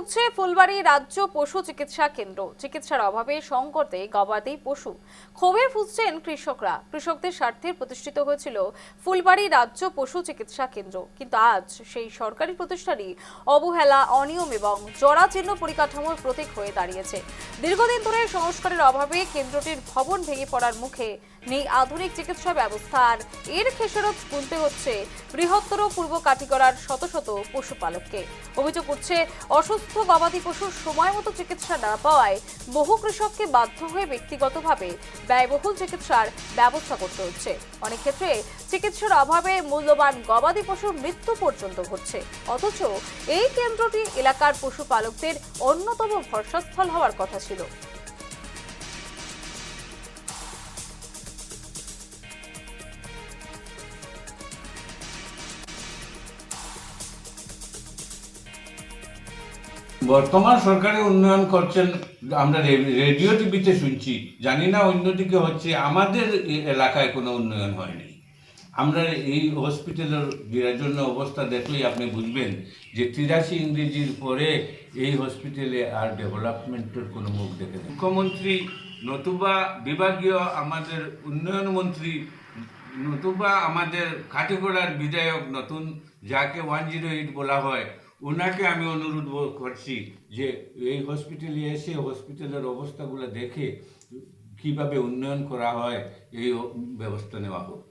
ফুটছে ফুলবাড়ি রাজ্য পশু চিকিৎসা কেন্দ্র। চিকিৎসার অভাবে সংকটে গবাদি পশু। ক্ষোভে ফুঁসছেন কৃষকরা। কৃষকদের স্বার্থে প্রতিষ্ঠিত হয়েছিল ফুলবাড়ি রাজ্য পশু চিকিৎসা কেন্দ্র, কিন্তু আজ সেই সরকারি প্রতিষ্ঠানই অবহেলা, অনিয়ম এবং জরাজীর্ণ পরিকাঠামোর প্রতীক হয়ে দাঁড়িয়েছে। দীর্ঘদিন ধরে সংস্কারের অভাবে কেন্দ্রটির ভবন ভেঙে পড়ার মুখে, নেই আধুনিক চিকিৎসা ব্যবস্থা, আর এর খেসারত গুনতে হচ্ছে বৃহত্তর পূর্ব কাঠিগড়ার শত শত পশুপালককে। অভিযোগ উঠছে, অসুস্থ গবাদি পশুর সময় মতো চিকিৎসা না পাওয়ায় বহু কৃষককে বাধ্য হয়ে ব্যক্তিগতভাবে ব্যয়বহুল চিকিৎসার ব্যবস্থা করতে হচ্ছে। অনেক ক্ষেত্রে চিকিৎসার অভাবে মূল্যবান গবাদি পশুর মৃত্যু পর্যন্ত ঘটছে। অথচ এই কেন্দ্রটি এলাকার পশুপালকদের অন্যতম ভরসাস্থল হওয়ার কথা ছিল। বর্তমান সরকারে উন্নয়ন করছেন, আমরা রেডিও টিভিতে শুনছি, জানি না অন্যদিকে হচ্ছে। আমাদের এলাকায় কোনো উন্নয়ন হয়নি। আমরা এই হসপিটালের জন্য অবস্থা দেখলেই আপনি বুঝবেন যে 83 ইংরেজির পরে এই হসপিটালে আর ডেভেলপমেন্টের কোনো মুখ দেখে নেই। মুখ্যমন্ত্রী নতুবা বিভাগীয় আমাদের উন্নয়ন মন্ত্রী নতুবা আমাদের কাঠিগড়ার বিধায়ক নতুন, যাকে 108 বলা হয়, ওনাকে আমি অনুরোধ করছি যে এই হসপিটালে এসে হসপিটালের অবস্থাগুলো দেখে কিভাবে উন্নয়ন করা হয় এই ব্যবস্থা নেওয়া হোক।